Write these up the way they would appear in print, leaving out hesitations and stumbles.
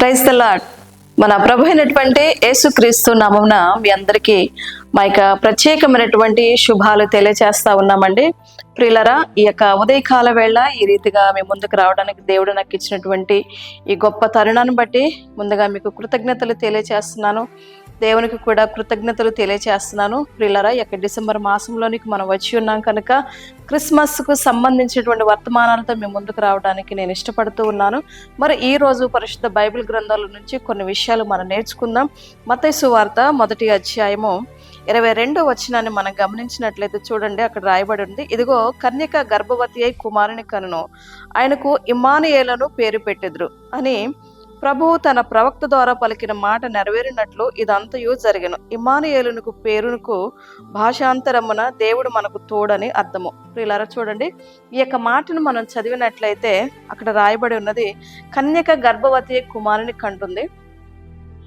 Praise the lord. మన ప్రభు అయినటువంటి యేసుక్రీస్తు నామమున మీ అందరికీ మా యొక్క ప్రత్యేకమైనటువంటి శుభాలు తెలియజేస్తా ఉన్నామండి. ప్రియులరా, ఈ యొక్క ఉదయకాల వేళ ఈ రీతిగా మీ ముందుకు రావడానికి దేవుడు నాకు ఇచ్చినటువంటి ఈ గొప్ప తరుణాన్ని బట్టి ముందుగా మీకు కృతజ్ఞతలు తెలియజేస్తున్నాను. దేవునికి కూడా కృతజ్ఞతలు తెలియజేస్తున్నాను. ప్రియులరా, ఈ యొక్క డిసెంబర్ మాసంలోనికి మనం వచ్చి ఉన్నాం కనుక క్రిస్మస్కు సంబంధించినటువంటి వర్తమానాలతో మేము ముందుకు రావడానికి నేను ఇష్టపడుతూ ఉన్నాను. మరి ఈ రోజు పరిశుద్ధ బైబిల్ గ్రంథాల నుంచి కొన్ని విషయాలు మనం నేర్చుకుందాం. మత్తయి సువార్త 1వ అధ్యాయము 22వ వచనాన్ని మనం గమనించినట్లయితే చూడండి, అక్కడ రాయబడి ఉంది, ఇదిగో కన్యక గర్భవతి అయి కుమారుని కనును, ఆయనకు ఇమ్మానుయేలను పేరు పెట్టెదరు అని ప్రభువు తన ప్రవక్త ద్వారా పలికిన మాట నెరవేరినట్లు ఇదంతయు జరిగెను. ఇమ్మానుయేలునకు పేరునకు భాషాంతరమున దేవుడు మనకు తోడని అర్థము. ప్రియులారా, చూడండి, ఈ యొక్క మాటను మనం చదివినట్లయితే అక్కడ రాయబడి ఉన్నది, కన్యక గర్భవతి కుమారుని కంటుంది.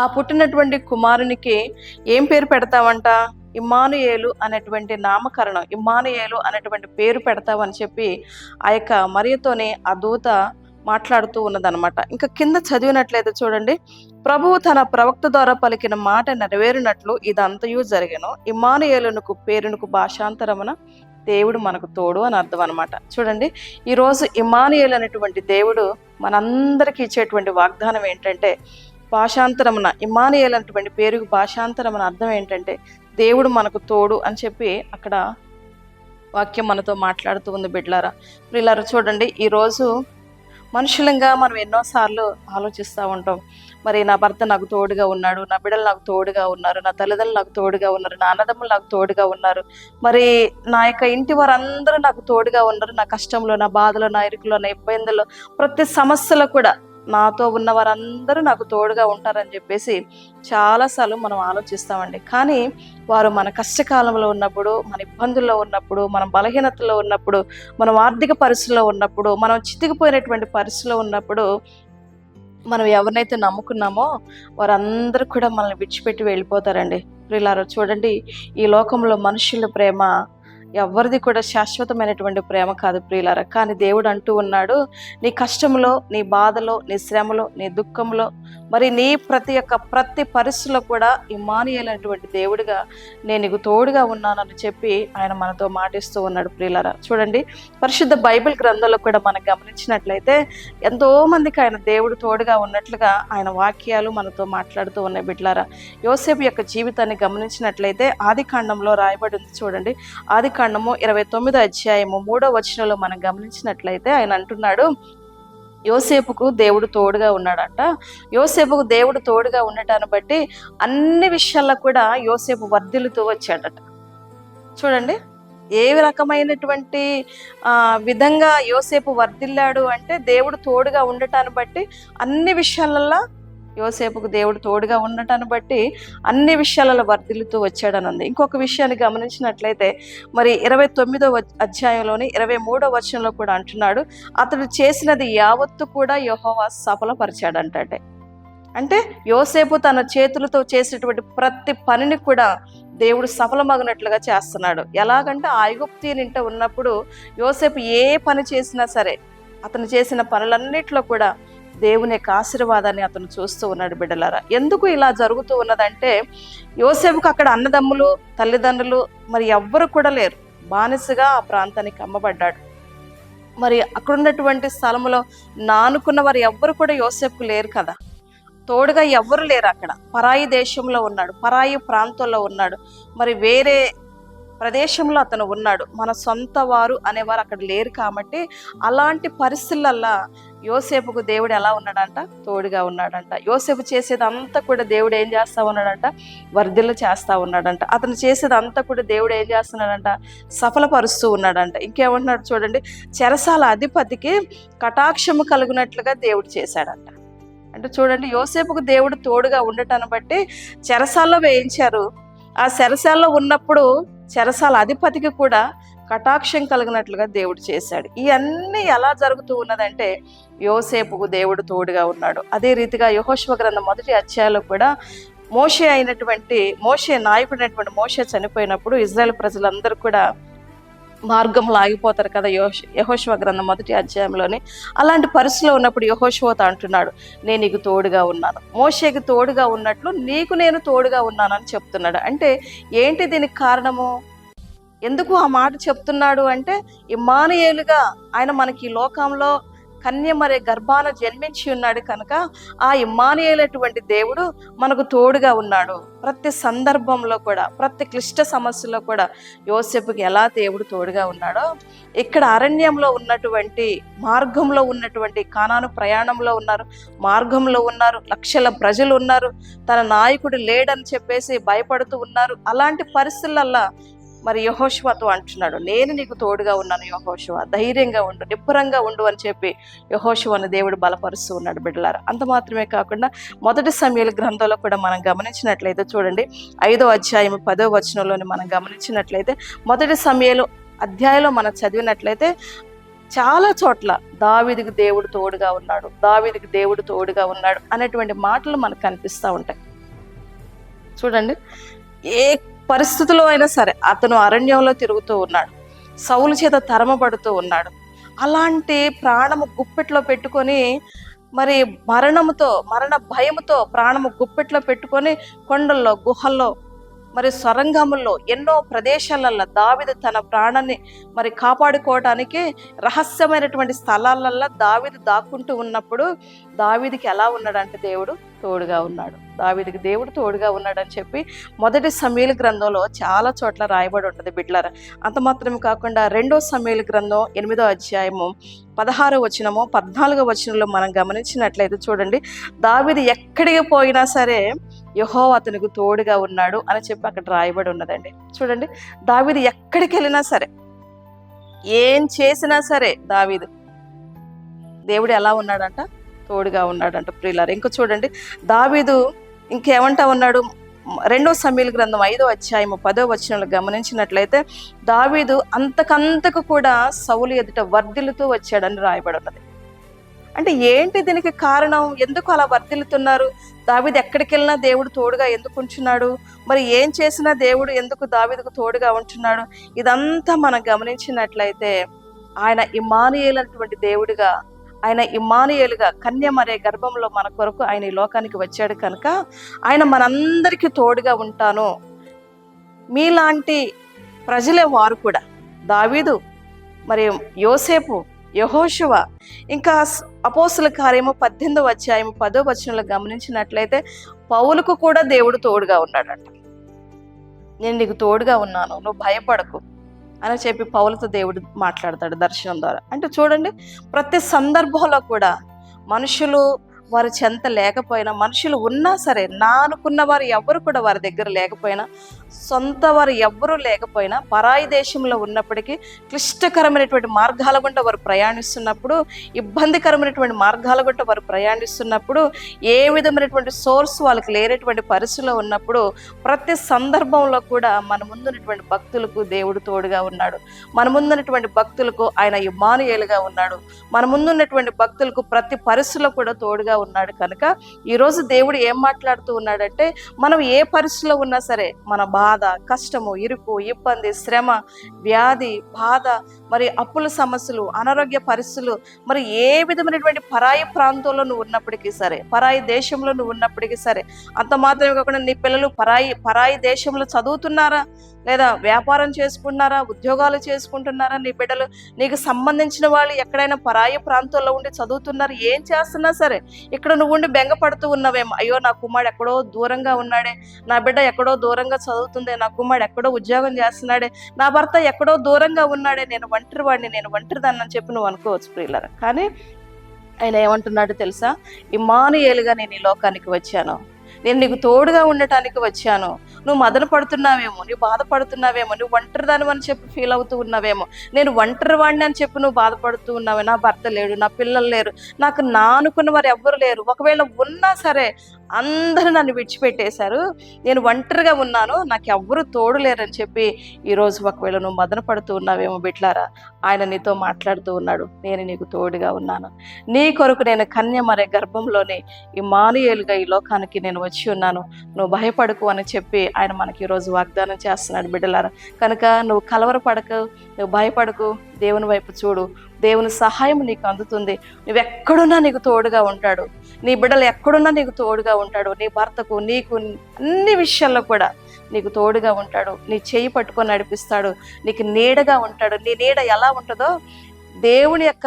ఆ పుట్టినటువంటి కుమారునికి ఏం పేరు పెడతావంట? ఇమ్మానుయేలు అనేటువంటి నామకరణం, ఇమ్మానుయేలు అనేటువంటి పేరు పెడతావని చెప్పి ఆ యొక్క మరియతోనే ఆ దూత మాట్లాడుతూ ఉన్నదనమాట. ఇంకా కింద చదివినట్లయితే చూడండి, ప్రభువు తన ప్రవక్త ద్వారా పలికిన మాట నెరవేరినట్లు ఇదంతయు జరిగెను. ఇమ్మానుయేలునకు పేరునకు భాషాంతరమున దేవుడు మనకు తోడు అని అర్థం అనమాట. చూడండి, ఈరోజు ఇమ్మానుయేలు అనేటువంటి దేవుడు మనందరికీ ఇచ్చేటువంటి వాగ్దానం ఏంటంటే, భాషాంతరమున ఇమ్మానుయేలు అనేటువంటి పేరుకు భాషాంతరమున అర్థం ఏంటంటే దేవుడు మనకు తోడు అని చెప్పి అక్కడ వాక్యం మనతో మాట్లాడుతూ ఉంది. బిడ్లారా, ప్రియులారా, చూడండి, ఈరోజు మనుషులంగా మనం ఎన్నోసార్లు ఆలోచిస్తూ ఉంటాం, మరి నా భర్త నాకు తోడుగా ఉన్నాడు, నా బిడ్డలు నాకు తోడుగా ఉన్నారు, నా తల్లిదండ్రులు నాకు తోడుగా ఉన్నారు, నా అన్నదమ్ములు నాకు తోడుగా ఉన్నారు, మరి నా యొక్క ఇంటి వారందరూ నాకు తోడుగా ఉన్నారు, నా కష్టంలో, నా బాధలో, నా ఇరుకులో, నా ఇబ్బందుల్లో, ప్రతి సమస్యలో కూడా నాతో ఉన్న వారందరూ నాకు తోడుగా ఉంటారని చెప్పేసి చాలాసార్లు మనం ఆలోచిస్తామండి. కానీ వారు మన కష్టకాలంలో ఉన్నప్పుడు, మన ఇబ్బందుల్లో ఉన్నప్పుడు, మన బలహీనతలో ఉన్నప్పుడు, మనం ఆర్థిక పరిస్థితుల్లో ఉన్నప్పుడు, మనం చితికిపోయినటువంటి పరిస్థితుల్లో ఉన్నప్పుడు మనం ఎవరినైతే నమ్ముకున్నామో వారందరూ కూడా మనల్ని విడిచిపెట్టి వెళ్ళిపోతారండి. ప్రియులారా, చూడండి, ఈ లోకంలో మనుషుల ప్రేమ ఎవరిది కూడా శాశ్వతమైనటువంటి ప్రేమ కాదు ప్రియులారా. కానీ దేవుడు అంటూ ఉన్నాడు, నీ కష్టంలో, నీ బాధలో, నీ శ్రమలో, నీ దుఃఖంలో, మరి నీ ప్రతి పరిస్థితిలో కూడా ఇమ్మానుయేలు అనేటువంటి దేవుడిగా నేను నీకు తోడుగా ఉన్నానని చెప్పి ఆయన మనతో మాటిస్తూ ఉన్నాడు. ప్రియులారా, చూడండి, పరిశుద్ధ బైబిల్ గ్రంథంలో కూడా మనం గమనించినట్లయితే ఎంతో మందికి ఆయన దేవుడు తోడుగా ఉన్నట్లుగా ఆయన వాక్యాలు మనతో మాట్లాడుతూ ఉన్నాయి. బిడ్లారా, యోసేపు యొక్క జీవితాన్ని గమనించినట్లయితే ఆది కాండంలో రాయబడి ఉంది. చూడండి, ఆది కాండము 29వ అధ్యాయము 3వ వచనంలో మనం గమనించినట్లయితే ఆయన అంటున్నాడు, యోసేపుకు దేవుడు తోడుగా ఉన్నాడట. యోసేపుకు దేవుడు తోడుగా ఉండటాన్ని బట్టి అన్ని విషయాల్లో కూడా యోసేపు వర్ధిల్లుతూ వచ్చాడట. చూడండి, ఏ రకమైనటువంటి విధంగా యోసేపు వర్ధిల్లాడు అంటే దేవుడు తోడుగా ఉండటాన్ని బట్టి అన్ని విషయాలలో యోసేపుకు దేవుడు తోడుగా ఉండటాన్ని బట్టి అన్ని విషయాలలో వర్ధిల్లుతూ వచ్చాడని ఉంది. ఇంకొక విషయాన్ని గమనించినట్లయితే మరి 29వ అధ్యాయంలోని 23వ వచనంలో కూడా అంటున్నాడు, అతడు చేసినది యావత్తు కూడా యెహోవా సఫలపరిచాడంటే. అంటే యోసేపు తన చేతులతో చేసినటువంటి ప్రతి పనిని కూడా దేవుడు సఫలమగినట్లుగా చేస్తున్నాడు. ఎలాగంటే ఐగుప్తీయునింట ఉన్నప్పుడు యోసేపు ఏ పని చేసినా సరే అతను చేసిన పనులన్నిట్లో కూడా దేవుని యొక్క ఆశీర్వాదాన్ని అతను చూస్తూ ఉన్నాడు. బిడ్డలారా, ఎందుకు ఇలా జరుగుతూ ఉన్నదంటే యోసేపుకు అక్కడ అన్నదమ్ములు, తల్లిదండ్రులు మరి ఎవ్వరు కూడా లేరు. బానిసగా ఆ ప్రాంతానికి అమ్మబడ్డాడు. మరి అక్కడ ఉన్నటువంటి స్థలంలో నానుకున్న వారు ఎవ్వరు కూడా యోసేపుకు లేరు కదా, తోడుగా ఎవ్వరు లేరు. అక్కడ పరాయి దేశంలో ఉన్నాడు, పరాయి ప్రాంతంలో ఉన్నాడు, మరి వేరే ప్రదేశంలో అతను ఉన్నాడు. మన సొంత వారు అనేవారు అక్కడ లేరు. కాబట్టి అలాంటి పరిస్థితులల్లా యోసేపుకు దేవుడు ఎలా ఉన్నాడంట? తోడుగా ఉన్నాడంట. యోసేపు చేసేదంతా కూడా దేవుడు ఏం చేస్తా ఉన్నాడంట? వర్ధిల్లు చేస్తా ఉన్నాడంట. అతను చేసేదంతా కూడా దేవుడు ఏం చేస్తున్నాడంట? సఫలపరుస్తూ ఉన్నాడంట. ఇంకేమంటున్నాడు చూడండి, చెరసాల అధిపతికి కటాక్షము కలుగునట్లుగా దేవుడు చేశాడంట. అంటే చూడండి, యోసేపుకు దేవుడు తోడుగా ఉండటాన్ని బట్టి చెరసాల్లో వేయించారు. ఆ చెరసాల్లో ఉన్నప్పుడు చెరసాల అధిపతికి కూడా కటాక్షం కలిగినట్లుగా దేవుడు చేశాడు. ఇవన్నీ ఎలా జరుగుతూ ఉన్నదంటే యోసేపుకు దేవుడు తోడుగా ఉన్నాడు. అదే రీతిగా యెహోషువ గ్రంథం 1వ అధ్యాయంలో కూడా మోషే నాయకుడైనటువంటి మోషే చనిపోయినప్పుడు ఇజ్రాయేల్ ప్రజలందరూ కూడా మార్గంలో ఆగిపోతారు కదా. యెహోషువ గ్రంథం 1వ అధ్యాయంలోనే అలాంటి పరిస్థితిలో ఉన్నప్పుడు యెహోషువతో అంటున్నాడు, నేను నీకు తోడుగా ఉన్నాను, మోషేకి తోడుగా ఉన్నట్లు నీకు నేను తోడుగా ఉన్నానని చెప్తున్నాడు. అంటే ఏంటి దీనికి కారణము? ఎందుకు ఆ మాట చెప్తున్నాడు అంటే, ఇమ్మానుయేలుగా ఆయన మనకి ఈ లోకంలో కన్యమరే గర్భాన జన్మించి ఉన్నాడు కనుక ఆ ఇమ్మానుయేలటువంటి దేవుడు మనకు తోడుగా ఉన్నాడు. ప్రతి సందర్భంలో కూడా, ప్రతి క్లిష్ట సమస్యలో కూడా యోసేపుకి ఎలా దేవుడు తోడుగా ఉన్నాడో, ఇక్కడ అరణ్యంలో ఉన్నటువంటి, మార్గంలో ఉన్నటువంటి, కానాను ప్రయాణంలో ఉన్నారు, మార్గంలో ఉన్నారు, లక్షల ప్రజలు ఉన్నారు, తన నాయకుడు లేడని చెప్పేసి భయపడుతూ ఉన్నారు. అలాంటి పరిస్థితులల్లా మరి యెహోషువతో అంటున్నాడు, నేను నీకు తోడుగా ఉన్నాను యెహోషువ, ధైర్యంగా ఉండు, నిబ్బరంగా ఉండు అని చెప్పి యెహోషువను దేవుడు బలపరుస్తూ ఉన్నాడు బిడ్డలారా. అంత మాత్రమే కాకుండా 1 సమూయేలు గ్రంథంలో కూడా మనం గమనించినట్లయితే చూడండి, 5వ అధ్యాయం 10వ వచనంలోని మనం గమనించినట్లయితే 1 సమూయేలు అధ్యాయంలో మనం చదివినట్లయితే చాలా చోట్ల దావీదుకు దేవుడు తోడుగా ఉన్నాడు, దావీదుకు దేవుడు తోడుగా ఉన్నాడు అనేటువంటి మాటలు మనకు కనిపిస్తూ ఉంటాయి. చూడండి, ఏ పరిస్థితిలో అయినా సరే అతను అరణ్యంలో తిరుగుతూ ఉన్నాడు, సౌలు చేత తరమబడుతూ ఉన్నాడు. అలాంటి ప్రాణము గుప్పెట్లో పెట్టుకొని, మరి మరణ భయముతో ప్రాణము గుప్పెట్లో పెట్టుకొని కొండల్లో, గుహల్లో, మరి సొరంగముల్లో, ఎన్నో ప్రదేశాలల్లో దావీదు తన ప్రాణాన్ని మరి కాపాడుకోవడానికి రహస్యమైనటువంటి స్థలాలల్లో దావీదు దాక్కుంటూ ఉన్నప్పుడు దావీదుకి ఎలా ఉన్నాడంటే దేవుడు తోడుగా ఉన్నాడు, దావీదుకి దేవుడు తోడుగా ఉన్నాడని చెప్పి 1 సమూయేలు గ్రంథంలో చాలా చోట్ల రాయబడి ఉంటుంది బిడ్డలారా. అంత మాత్రమే కాకుండా 2వ సమూయేలు గ్రంథం 8వ అధ్యాయము 16వ వచనము 14వ వచనంలో మనం గమనించినట్లయితే చూడండి, దావీదు ఎక్కడికి పోయినా సరే యెహోవా అతనికి తోడుగా ఉన్నాడు అని చెప్పి అక్కడ రాయబడి ఉన్నదండి. చూడండి, దావీదు ఎక్కడికి వెళ్ళినా సరే, ఏం చేసినా సరే దావీదు దేవుడు ఎలా ఉన్నాడంట, తోడుగా ఉన్నాడంట ప్రియులారా. ఇంకా చూడండి, దావీదు ఇంకేమంటా ఉన్నాడు, 2వ సమూయేలు గ్రంథం 5వ అధ్యాయము 10వ వచనంలో గమనించినట్లయితే దావీదు అంతకంతకు కూడా సౌలు ఎదుట వర్ధిల్లుతూ వచ్చాడని రాయబడి ఉన్నది. అంటే ఏంటి దీనికి కారణం? ఎందుకు అలా వర్ధిల్లుతున్నారు? దావీదు ఎక్కడికి వెళ్ళినా దేవుడు తోడుగా ఎందుకు ఉంటున్నాడు? మరి ఏం చేసినా దేవుడు ఎందుకు దావీదుకు తోడుగా ఉంటున్నాడు? ఇదంతా మనం గమనించినట్లయితే ఆయన ఇమ్మానుయేలు అటువంటి దేవుడిగా, ఆయన ఇమ్మానుయేలుగా కన్యమరే గర్భంలో మన కొరకు ఆయన ఈ లోకానికి వచ్చాడు కనుక ఆయన మనందరికీ తోడుగా ఉంటాను. మీలాంటి ప్రజలే వారు కూడా, దావీదు, మరి యోసేపు, యెహోషువ, ఇంకా అపోస్తుల కార్యము 18వ అధ్యాయం 10వ వచనంలో గమనించినట్లయితే పౌలుకు కూడా దేవుడు తోడుగా ఉన్నాడంట. నేను నీకు తోడుగా ఉన్నాను, నువ్వు భయపడకు అని చెప్పి పౌలుతో దేవుడు మాట్లాడతాడు దర్శనం ద్వారా. అంటే చూడండి, ప్రతి సందర్భంలో కూడా మనుషులు వారి చెంత లేకపోయినా, మనుషులు ఉన్నా సరే, నా అనుకున్న వారు ఎవ్వరు కూడా వారి దగ్గర లేకపోయినా, సొంత వారు ఎవ్వరూ లేకపోయినా, పరాయి దేశంలో ఉన్నప్పటికీ క్లిష్టకరమైనటువంటి మార్గాల గుండా వారు ప్రయాణిస్తున్నప్పుడు, ఇబ్బందికరమైనటువంటి మార్గాల గుండా వారు ప్రయాణిస్తున్నప్పుడు, ఏ విధమైనటువంటి సోర్స్ వాళ్ళకి లేనటువంటి పరిస్థితిలో ఉన్నప్పుడు ప్రతి సందర్భంలో కూడా మన ముందున్నటువంటి భక్తులకు దేవుడు తోడుగా ఉన్నాడు. మన ముందున్నటువంటి భక్తులకు ఆయన ఇమ్మానుయేలుగా ఉన్నాడు. మన ముందున్నటువంటి భక్తులకు ప్రతి పరిస్థితిలో కూడా తోడుగా ఉన్నాడు. కనుక ఈరోజు దేవుడు ఏం మాట్లాడుతూ ఉన్నాడంటే, మనం ఏ పరిస్థితిలో ఉన్నా సరే, మన బాధ, కష్టము, ఇరుకు, ఇబ్బంది, శ్రమ, వ్యాధి, బాధ, మరి అప్పుల సమస్యలు, అనారోగ్య పరిస్థితులు, మరి ఏ విధమైనటువంటి పరాయి ప్రాంతంలో నువ్వు ఉన్నప్పటికీ సరే, పరాయి దేశంలో నువ్వు ఉన్నప్పటికీ సరే, అంత మాత్రమే కాకుండా నీ పిల్లలు పరాయి దేశంలో చదువుతున్నారా, లేదా వ్యాపారం చేసుకుంటున్నారా, ఉద్యోగాలు చేసుకుంటున్నారా, నీ బిడ్డలు నీకు సంబంధించిన వాళ్ళు ఎక్కడైనా పరాయి ప్రాంతాల్లో ఉండి చదువుతున్నారు, ఏం చేస్తున్నా సరే ఇక్కడ నువ్వు ఉండి బెంగపడుతూ ఉన్నవేమో, అయ్యో నా కుమారుడు ఎక్కడో దూరంగా ఉన్నాడే, నా బిడ్డ ఎక్కడో దూరంగా చదువుతుందే, నా కుమారుడు ఎక్కడో ఉద్యోగం చేస్తున్నాడే, నా భర్త ఎక్కడో దూరంగా ఉన్నాడే, నేను ఒంటరివాడిని, నేను ఒంటరిదాన్ని అని చెప్పి నువ్వు అనుకోవచ్చు ప్రియులారా. కానీ ఆయన ఏమంటున్నాడు తెలుసా? ఇమ్మానుయేలుగా నేను ఈ లోకానికి వచ్చాను, నేను నీకు తోడుగా ఉండటానికి వచ్చాను. నువ్వు మదన పడుతున్నావేమో, నువ్వు బాధపడుతున్నావేమో, నువ్వు ఒంటరిదాని అని చెప్పి ఫీల్ అవుతూ ఉన్నావేమో, నేను ఒంటరి వాడిని అని చెప్పి నువ్వు బాధపడుతూ ఉన్నావే, నా భర్త లేడు, నా పిల్లలు లేరు, నాకు నా అనుకున్న వారు ఎవ్వరు లేరు, ఒకవేళ ఉన్నా సరే అందరూ నన్ను విడిచిపెట్టేశారు, నేను ఒంటరిగా ఉన్నాను, నాకు ఎవ్వరూ తోడు లేరని చెప్పి ఈరోజు ఒకవేళ నువ్వు మదన పడుతూ ఉన్నావేమో బిడ్లారా, ఆయన నీతో మాట్లాడుతూ ఉన్నాడు. నేను నీకు తోడుగా ఉన్నాను, నీ కొరకు నేను కన్యమరే గర్భంలోనే ఇమ్మానుయేలుగా ఈ లోకానికి నేను వచ్చి ఉన్నాను, నువ్వు భయపడకు అని చెప్పి ఆయన మనకి ఈరోజు వాగ్దానం చేస్తున్నాడు బిడ్డలారా. కనుక నువ్వు కలవరపడకు, నువ్వు భయపడకు, దేవుని వైపు చూడు, దేవుని సహాయం నీకు అందుతుంది. నువ్వెక్కడున్నా నీకు తోడుగా ఉంటాడు, నీ బిడ్డలు ఎక్కడున్నా నీకు తోడుగా ఉంటాడు, నీ భర్తకు నీకు అన్ని విషయాల్లో కూడా నీకు తోడుగా ఉంటాడు, నీ చేయి పట్టుకొని నడిపిస్తాడు, నీకు నీడగా ఉంటాడు. నీ నీడ ఎలా ఉంటుందో దేవుని యొక్క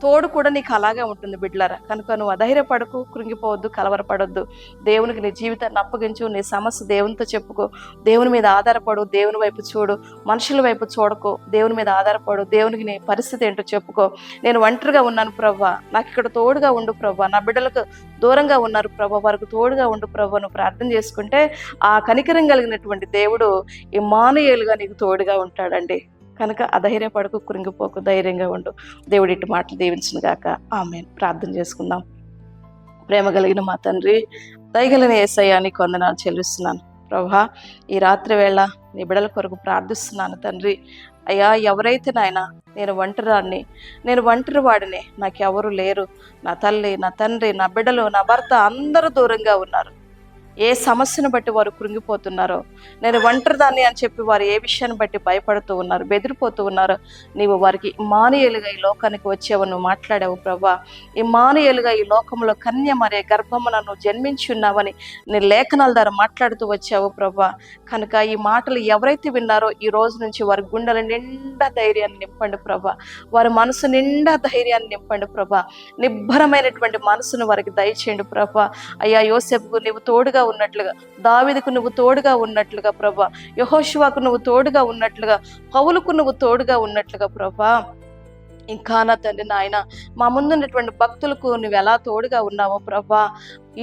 తోడు కూడా నీకు అలాగే ఉంటుంది బిడ్డలారా. కనుక నువ్వు అధైర్యపడకు, కృంగిపోవద్దు, కలవరపడొద్దు. దేవునికి నీ జీవితాన్ని అప్పగించు, నీ సమస్య దేవునితో చెప్పుకో, దేవుని మీద ఆధారపడు, దేవుని వైపు చూడు, మనుషుల వైపు చూడకు, దేవుని మీద ఆధారపడు, దేవునికి నీ పరిస్థితి ఏంటో చెప్పుకో. నేను ఒంటరిగా ఉన్నాను ప్రవ్వా, నాకు ఇక్కడ తోడుగా ఉండు ప్రవ్వా, నా బిడ్డలకు దూరంగా ఉన్నారు ప్రవ్వా, వారికి తోడుగా ఉండు ప్రవ్వా. నువ్వు ప్రార్థన చేసుకుంటే ఆ కనికరం కలిగినటువంటి దేవుడు ఇమ్మానుయేలుగా నీకు తోడుగా ఉంటాడండి. కనుక అధైర్యపడకు, కృంగిపోకు, ధైర్యంగా ఉండు. దేవుడి ఇటు మాటలు దీవించును గాక. ఆమేన్. ప్రార్థన చేసుకుందాం. ప్రేమ కలిగిన మా తండ్రి, దయగలిగిన యేసయ్యా నీకు వందనాలు చెల్లిస్తున్నాను ప్రభువా. ఈ రాత్రి వేళ నీ బిడ్డల కొరకు ప్రార్థిస్తున్నాను తండ్రి. అయ్యా, ఎవరైతే నాయన నేను ఒంటరాన్ని, నేను ఒంటరి వాడిని, నాకెవరు లేరు, నా తల్లి, నా తండ్రి, నా బిడ్డలు, నా భర్త అందరూ దూరంగా ఉన్నారు, ఏ సమస్యను బట్టి వారు కృంగిపోతున్నారో, నేను ఒంటరిదాన్ని అని చెప్పి వారు ఏ విషయాన్ని బట్టి భయపడుతూ ఉన్నారు, బెదిరిపోతూ ఉన్నారు, నీవు వారికి ఇమ్మానుయేలుగా ఈ లోకానికి వచ్చావు, నువ్వు మాట్లాడావు ప్రభా. ఇమ్మానుయేలుగా ఈ లోకంలో కన్యమరే గర్భమున నువ్వు జన్మించి ఉన్నావని నీ లేఖనాల ద్వారా మాట్లాడుతూ వచ్చావు ప్రభా. కనుక ఈ మాటలు ఎవరైతే విన్నారో ఈ రోజు నుంచి వారి గుండెల నిండా ధైర్యాన్ని నింపండి ప్రభా, వారి మనసు నిండా ధైర్యాన్ని నింపండి ప్రభా, నిబ్బరమైనటువంటి మనసును వారికి దయచేయండి ప్రభా. అయ్యా, యోసేపుకు నీవు తోడుగా ఉన్నట్లుగా, దావీదుకు నువ్వు తోడుగా ఉన్నట్లుగా ప్రభా, యెహోషువకు నువ్వు తోడుగా ఉన్నట్లుగా, పౌలుకు నువ్వు తోడుగా ఉన్నట్లుగా ప్రభా, ఇంకా నా తండ్రి నాయన మా ముందున్నటువంటి భక్తులకు నువ్వు ఎలా తోడుగా ఉన్నావో ప్రభా,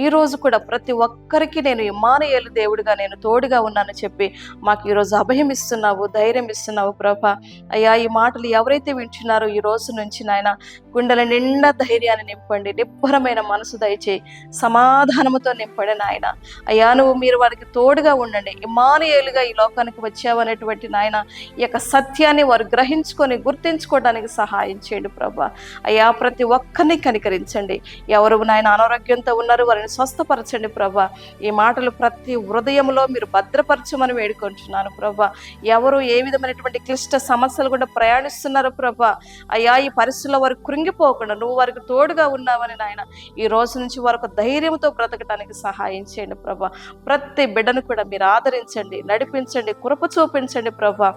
ఈ రోజు కూడా ప్రతి ఒక్కరికి నేను ఇమ్మానుయేలు దేవుడిగా నేను తోడుగా ఉన్నానని చెప్పి మాకు ఈరోజు అభయం ఇస్తున్నావు, ధైర్యం ఇస్తున్నావు ప్రభా. అయ్యా, ఈ మాటలు ఎవరైతే వింటున్నారో ఈ రోజు నుంచి నాయన గుండెల నిండా ధైర్యాన్ని నింపండి, నిబ్బరమైన మనసు దయచేయి, సమాధానముతో నింపండి నాయన. అయ్యా, మీరు వారికి తోడుగా ఉండండి. ఇమ్మానుయేలుగా ఈ లోకానికి వచ్చావనేటువంటి నాయన ఈ యొక్క సత్యాన్ని వారు గ్రహించుకొని గుర్తించుకోవడానికి సహాయం చేయండి ప్రభా. అయ్యా, ప్రతి ఒక్కరిని కనికరించండి. ఎవరు నాయన అనారోగ్యంతో ఉన్నారు వారిని స్వస్థపరచండి ప్రభా. ఈ మాటలు ప్రతి హృదయంలో మీరు భద్రపరచమని వేడుకుంటున్నాను ప్రభా. ఎవరు ఏ విధమైనటువంటి క్లిష్ట సమస్యలు కూడా ప్రయాణిస్తున్నారు ప్రభా, అయ్యా ఈ పరిస్థితుల్లో వారు కృంగిపోకుండా నువ్వు వారికి తోడుగా ఉన్నావని నాయన ఈ రోజు నుంచి వారికి ధైర్యంతో బ్రతకడానికి సహాయం చేయండి ప్రభా. ప్రతి బిడ్డను కూడా మీరు ఆదరించండి, నడిపించండి, కృప చూపించండి ప్రభా.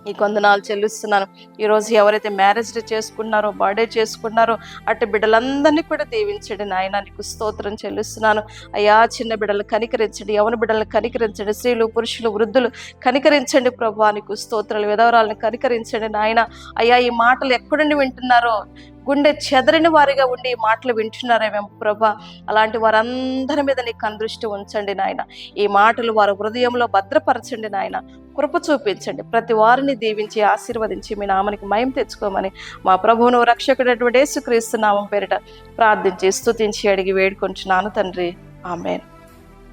ఈ వందనాలు చెల్లిస్తున్నాను. ఈరోజు ఎవరైతే మ్యారేజ్ డే చేసుకున్నారో, బర్త్డే చేసుకున్నారో అటు బిడ్డలందరినీ కూడా దీవించండి నాయన, నీకు స్తోత్రం చెల్లిస్తున్నాను. అయ్యా, చిన్న బిడ్డలు కనికరించండి, యవన బిడ్డలను కనికరించండి, స్త్రీలు పురుషులు వృద్ధులు కనికరించండి ప్రభా, నీకు స్తోత్రాలు. విధవరాలను కనికరించండి నాయన. అయ్యా, ఈ మాటలు ఎక్కడుండి వింటున్నారో, గుండె చెదరిన వారిగా ఉండి ఈ మాటలు వింటున్నారేమో ప్రభా, అలాంటి వారందరి మీద నీ కనుదృష్టి ఉంచండి నాయన. ఈ మాటలు వారి హృదయంలో భద్రపరచండి నాయన, కృప చూపించండి. ప్రతి వారిని దీవించి ఆశీర్వదించి మీ నామానికి మహిమ తెచ్చుకోమని మా ప్రభువును రక్షకుడైనటువంటి యేసుక్రీస్తు నామం పేరిట ప్రార్థించి స్తుతించి అడిగి వేడుకుంటున్నాను తండ్రి. ఆమేన్.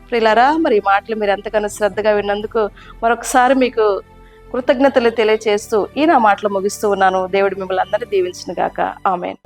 ప్రియులారా, మరి ఈ మాటలు మీరు ఎంతగానో శ్రద్ధగా విన్నందుకు మరొకసారి మీకు కృతజ్ఞతలు తెలియజేస్తూ ఈ నా మాటలు ముగిస్తూ ఉన్నాను. దేవుడు మిమ్మల్ని అందరినీ దీవించును గాక. ఆమేన్.